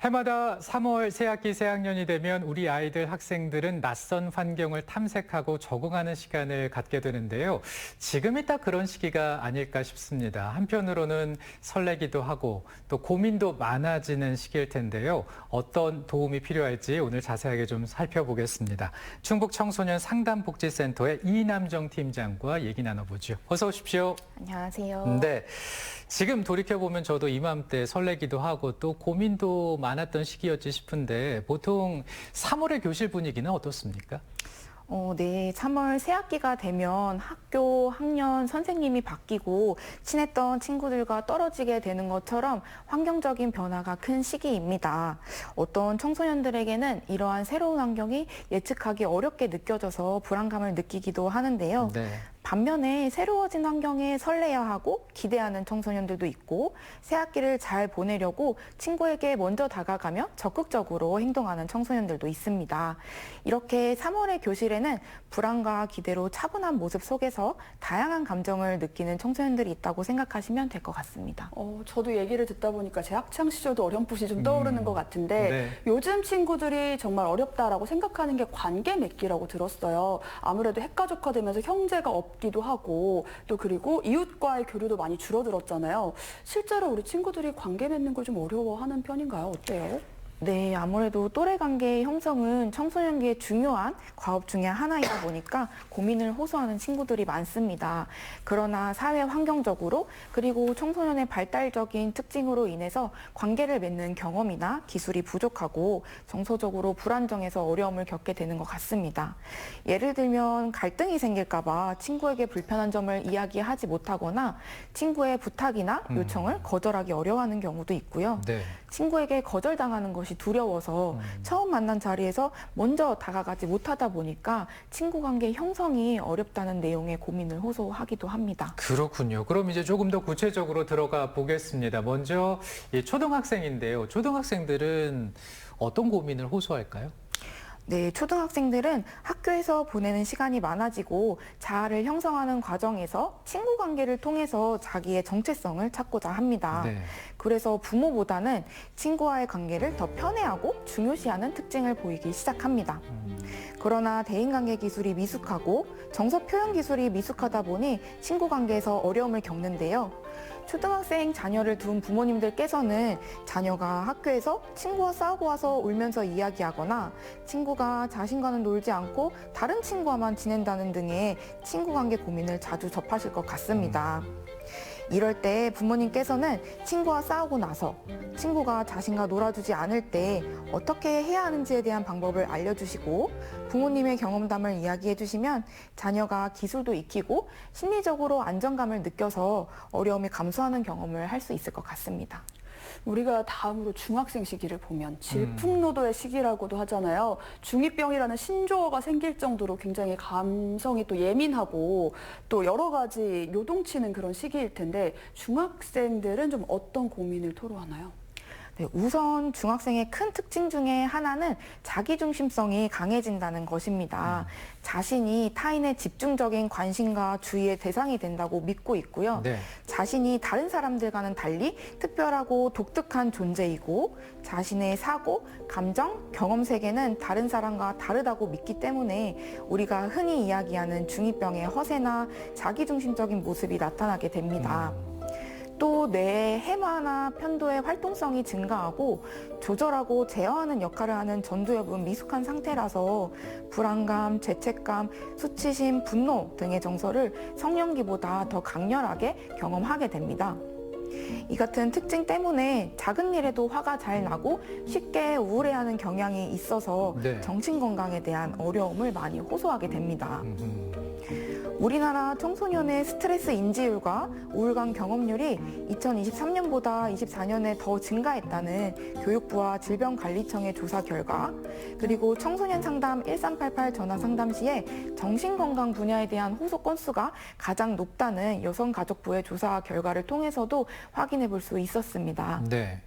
해마다 3월 새학기 새학년이 되면 우리 아이들 학생들은 낯선 환경을 탐색하고 적응하는 시간을 갖게 되는데요. 지금이 딱 그런 시기가 아닐까 싶습니다. 한편으로는 설레기도 하고 또 고민도 많아지는 시기일 텐데요. 어떤 도움이 필요할지 오늘 자세하게 좀 살펴보겠습니다. 충북 청소년 상담복지센터의 이남정 팀장과 얘기 나눠보죠. 어서 오십시오. 안녕하세요. 네. 지금 돌이켜보면 저도 이맘때 설레기도 하고 또 고민도 많았던 시기였지 싶은데 보통 3월의 교실 분위기는 어떻습니까? 네, 3월 새학기가 되면 학교, 학년, 선생님이 바뀌고 친했던 친구들과 떨어지게 되는 것처럼 환경적인 변화가 큰 시기입니다. 어떤 청소년들에게는 이러한 새로운 환경이 예측하기 어렵게 느껴져서 불안감을 느끼기도 하는데요. 네. 반면에 새로워진 환경에 설레야 하고 기대하는 청소년들도 있고 새학기를 잘 보내려고 친구에게 먼저 다가가며 적극적으로 행동하는 청소년들도 있습니다. 이렇게 3월의 교실에는 불안과 기대로 차분한 모습 속에서 다양한 감정을 느끼는 청소년들이 있다고 생각하시면 될 것 같습니다. 저도 얘기를 듣다 보니까 제 학창 시절도 어렴풋이 좀 떠오르는 것 같은데 네. 요즘 친구들이 정말 어렵다라고 생각하는 게 관계 맺기라고 들었어요. 아무래도 핵가족화되면서 형제가 없기도 하고 또 그리고 이웃과의 교류도 많이 줄어들었잖아요. 실제로 우리 친구들이 관계 맺는 걸 좀 어려워하는 편인가요? 어때요? 네, 아무래도 또래 관계의 형성은 청소년기의 중요한 과업 중에 하나이다 보니까 고민을 호소하는 친구들이 많습니다. 그러나 사회 환경적으로 그리고 청소년의 발달적인 특징으로 인해서 관계를 맺는 경험이나 기술이 부족하고 정서적으로 불안정해서 어려움을 겪게 되는 것 같습니다. 예를 들면 갈등이 생길까 봐 친구에게 불편한 점을 이야기하지 못하거나 친구의 부탁이나 요청을 거절하기 어려워하는 경우도 있고요. 네. 친구에게 거절당하는 것이 두려워서 처음 만난 자리에서 먼저 다가가지 못하다 보니까 친구 관계 형성이 어렵다는 내용의 고민을 호소하기도 합니다. 그렇군요. 그럼 이제 조금 더 구체적으로 들어가 보겠습니다. 먼저 이 초등학생인데요. 초등학생들은 어떤 고민을 호소할까요? 네, 초등학생들은 학교에서 보내는 시간이 많아지고 자아를 형성하는 과정에서 친구 관계를 통해서 자기의 정체성을 찾고자 합니다. 네. 그래서 부모보다는 친구와의 관계를 더 편애하고 중요시하는 특징을 보이기 시작합니다. 그러나 대인관계 기술이 미숙하고 정서 표현 기술이 미숙하다 보니 친구 관계에서 어려움을 겪는데요. 초등학생 자녀를 둔 부모님들께서는 자녀가 학교에서 친구와 싸우고 와서 울면서 이야기하거나 친구가 자신과는 놀지 않고 다른 친구와만 지낸다는 등의 친구 관계 고민을 자주 접하실 것 같습니다. 이럴 때 부모님께서는 친구와 싸우고 나서 친구가 자신과 놀아주지 않을 때 어떻게 해야 하는지에 대한 방법을 알려주시고 부모님의 경험담을 이야기해 주시면 자녀가 기술도 익히고 심리적으로 안정감을 느껴서 어려움이 감소하는 경험을 할 수 있을 것 같습니다. 우리가 다음으로 중학생 시기를 보면 질풍노도의 시기라고도 하잖아요. 중2병이라는 신조어가 생길 정도로 굉장히 감성이 또 예민하고 또 여러 가지 요동치는 그런 시기일 텐데 중학생들은 좀 어떤 고민을 토로하나요? 네, 우선 중학생의 큰 특징 중에 하나는 자기중심성이 강해진다는 것입니다. 자신이 타인의 집중적인 관심과 주의의 대상이 된다고 믿고 있고요. 네. 자신이 다른 사람들과는 달리 특별하고 독특한 존재이고 자신의 사고, 감정, 경험 세계는 다른 사람과 다르다고 믿기 때문에 우리가 흔히 이야기하는 중2병의 허세나 자기중심적인 모습이 나타나게 됩니다. 또 뇌의 해마나 편도의 활동성이 증가하고 조절하고 제어하는 역할을 하는 전두엽은 미숙한 상태라서 불안감, 죄책감, 수치심, 분노 등의 정서를 성년기보다 더 강렬하게 경험하게 됩니다. 이 같은 특징 때문에 작은 일에도 화가 잘 나고 쉽게 우울해하는 경향이 있어서 네. 정신건강에 대한 어려움을 많이 호소하게 됩니다. 우리나라 청소년의 스트레스 인지율과 우울감 경험률이 2023년보다 24년에 더 증가했다는 교육부와 질병관리청의 조사 결과, 그리고 청소년 상담 1388 전화 상담 시에 정신건강 분야에 대한 호소 건수가 가장 높다는 여성가족부의 조사 결과를 통해서도 확인해 볼 수 있었습니다. 네.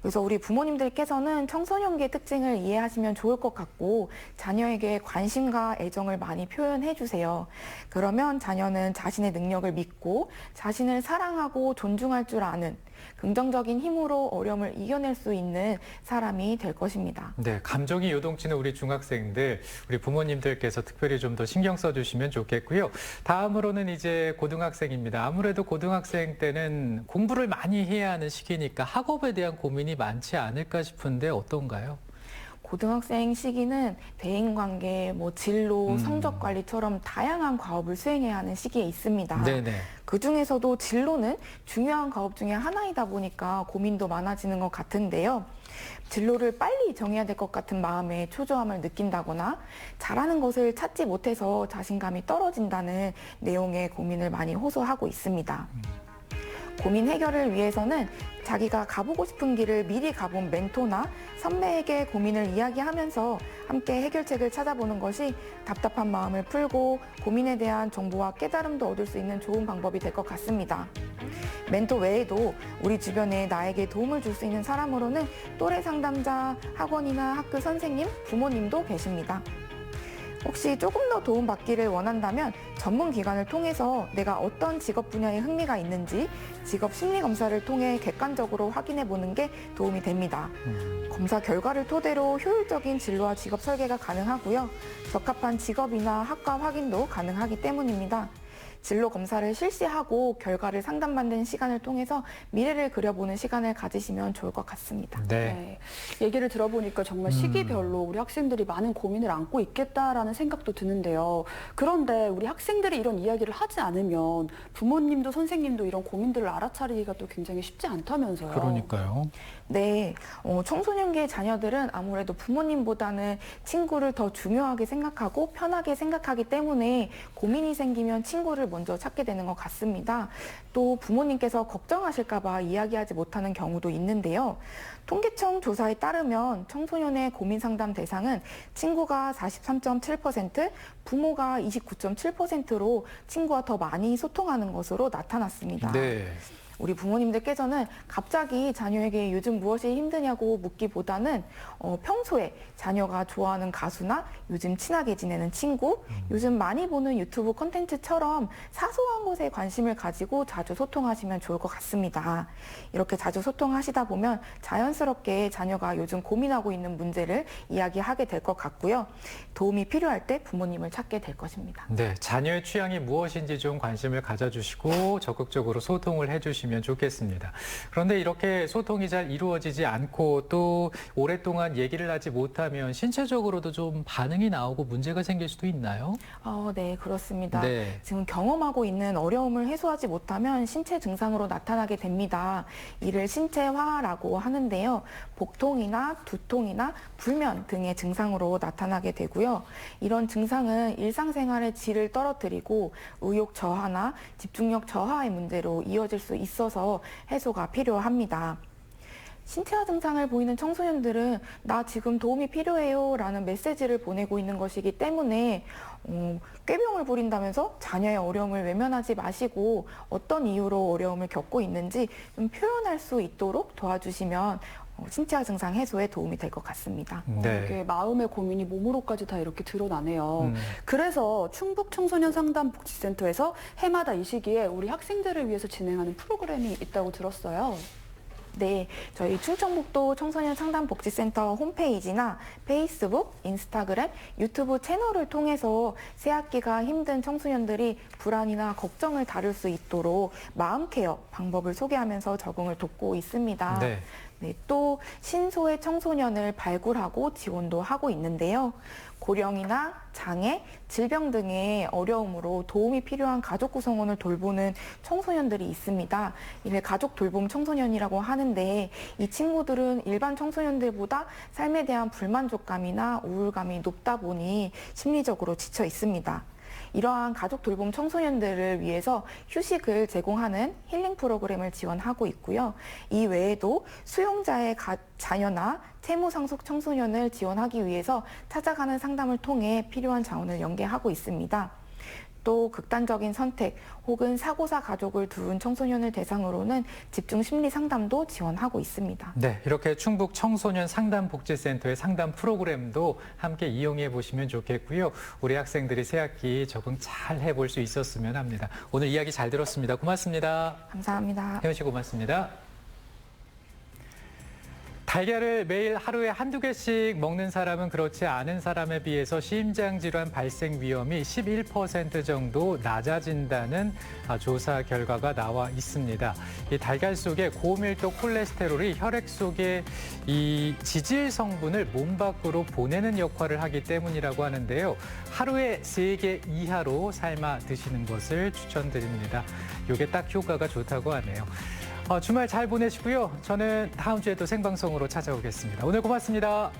그래서 우리 부모님들께서는 청소년기의 특징을 이해하시면 좋을 것 같고 자녀에게 관심과 애정을 많이 표현해 주세요. 그러면 자녀는 자신의 능력을 믿고 자신을 사랑하고 존중할 줄 아는 긍정적인 힘으로 어려움을 이겨낼 수 있는 사람이 될 것입니다. 네, 감정이 요동치는 우리 중학생들, 우리 부모님들께서 특별히 좀 더 신경 써주시면 좋겠고요. 다음으로는 이제 고등학생입니다. 아무래도 고등학생 때는 공부를 많이 해야 하는 시기니까 학업에 대한 고민이 많지 않을까 싶은데 어떤가요? 고등학생 시기는 대인관계, 진로, 성적 관리처럼 다양한 과업을 수행해야 하는 시기에 있습니다. 네네. 그 중에서도 진로는 중요한 과업 중에 하나이다 보니까 고민도 많아지는 것 같은데요. 진로를 빨리 정해야 될 것 같은 마음에 초조함을 느낀다거나 잘하는 것을 찾지 못해서 자신감이 떨어진다는 내용의 고민을 많이 호소하고 있습니다. 고민 해결을 위해서는 자기가 가보고 싶은 길을 미리 가본 멘토나 선배에게 고민을 이야기하면서 함께 해결책을 찾아보는 것이 답답한 마음을 풀고 고민에 대한 정보와 깨달음도 얻을 수 있는 좋은 방법이 될 것 같습니다. 멘토 외에도 우리 주변에 나에게 도움을 줄 수 있는 사람으로는 또래 상담자, 학원이나 학교 선생님, 부모님도 계십니다. 혹시 조금 더 도움받기를 원한다면 전문 기관을 통해서 내가 어떤 직업 분야에 흥미가 있는지 직업 심리 검사를 통해 객관적으로 확인해 보는 게 도움이 됩니다. 검사 결과를 토대로 효율적인 진로와 직업 설계가 가능하고요. 적합한 직업이나 학과 확인도 가능하기 때문입니다. 진로 검사를 실시하고 결과를 상담받는 시간을 통해서 미래를 그려보는 시간을 가지시면 좋을 것 같습니다. 네. 얘기를 들어보니까 정말 시기별로 우리 학생들이 많은 고민을 안고 있겠다라는 생각도 드는데요. 그런데 우리 학생들이 이런 이야기를 하지 않으면 부모님도 선생님도 이런 고민들을 알아차리기가 또 굉장히 쉽지 않다면서요. 그러니까요. 네, 청소년기의 자녀들은 아무래도 부모님보다는 친구를 더 중요하게 생각하고 편하게 생각하기 때문에 고민이 생기면 친구를 먼저 찾게 되는 것 같습니다. 또 부모님께서 걱정하실까 봐 이야기하지 못하는 경우도 있는데요. 통계청 조사에 따르면 청소년의 고민 상담 대상은 친구가 43.7%, 부모가 29.7%로 친구와 더 많이 소통하는 것으로 나타났습니다. 네. 우리 부모님들께서는 갑자기 자녀에게 요즘 무엇이 힘드냐고 묻기보다는 평소에 자녀가 좋아하는 가수나 요즘 친하게 지내는 친구, 요즘 많이 보는 유튜브 콘텐츠처럼 사소한 것에 관심을 가지고 자주 소통하시면 좋을 것 같습니다. 이렇게 자주 소통하시다 보면 자연스럽게 자녀가 요즘 고민하고 있는 문제를 이야기하게 될 것 같고요. 도움이 필요할 때 부모님을 찾게 될 것입니다. 네, 자녀의 취향이 무엇인지 좀 관심을 가져주시고 적극적으로 소통을 해주시면 좋겠습니다. 그런데 이렇게 소통이 잘 이루어지지 않고 또 오랫동안 얘기를 하지 못하면 신체적으로도 좀 반응이 나오고 문제가 생길 수도 있나요? 네, 그렇습니다. 네. 지금 경험하고 있는 어려움을 해소하지 못하면 신체 증상으로 나타나게 됩니다. 이를 신체화라고 하는데요. 복통이나 두통이나 불면 등의 증상으로 나타나게 되고요. 이런 증상은 일상생활의 질을 떨어뜨리고 의욕 저하나 집중력 저하의 문제로 이어질 수 있어서 해소가 필요합니다. 신체화 증상을 보이는 청소년들은 나 지금 도움이 필요해요 라는 메시지를 보내고 있는 것이기 때문에 꾀병을 부린다면서 자녀의 어려움을 외면하지 마시고 어떤 이유로 어려움을 겪고 있는지 좀 표현할 수 있도록 도와주시면 신체화 증상 해소에 도움이 될 것 같습니다. 네. 이게 마음의 고민이 몸으로까지 다 이렇게 드러나네요. 그래서 충북 청소년 상담 복지센터에서 해마다 이 시기에 우리 학생들을 위해서 진행하는 프로그램이 있다고 들었어요. 네, 저희 충청북도 청소년 상담복지센터 홈페이지나 페이스북, 인스타그램, 유튜브 채널을 통해서 새학기가 힘든 청소년들이 불안이나 걱정을 다룰 수 있도록 마음 케어 방법을 소개하면서 적응을 돕고 있습니다. 네. 네, 또 신소의 청소년을 발굴하고 지원도 하고 있는데요. 고령이나 장애, 질병 등의 어려움으로 도움이 필요한 가족 구성원을 돌보는 청소년들이 있습니다. 이를 가족 돌봄 청소년이라고 하는데 이 친구들은 일반 청소년들보다 삶에 대한 불만족감이나 우울감이 높다 보니 심리적으로 지쳐 있습니다. 이러한 가족 돌봄 청소년들을 위해서 휴식을 제공하는 힐링 프로그램을 지원하고 있고요. 이 외에도 수용자의 자녀나 채무 상속 청소년을 지원하기 위해서 찾아가는 상담을 통해 필요한 자원을 연계하고 있습니다. 또 극단적인 선택 혹은 사고사 가족을 둔 청소년을 대상으로는 집중 심리 상담도 지원하고 있습니다. 네, 이렇게 충북 청소년 상담복지센터의 상담 프로그램도 함께 이용해 보시면 좋겠고요. 우리 학생들이 새학기 적응 잘 해볼 수 있었으면 합니다. 오늘 이야기 잘 들었습니다. 고맙습니다. 감사합니다. 혜연 씨 고맙습니다. 달걀을 매일 하루에 한두 개씩 먹는 사람은 그렇지 않은 사람에 비해서 심장질환 발생 위험이 11% 정도 낮아진다는 조사 결과가 나와 있습니다. 이 달걀 속에 고밀도 콜레스테롤이 혈액 속에 이 지질 성분을 몸 밖으로 보내는 역할을 하기 때문이라고 하는데요. 하루에 3개 이하로 삶아 드시는 것을 추천드립니다. 이게 딱 효과가 좋다고 하네요. 주말 잘 보내시고요. 저는 다음 주에 또 생방송으로 찾아오겠습니다. 오늘 고맙습니다.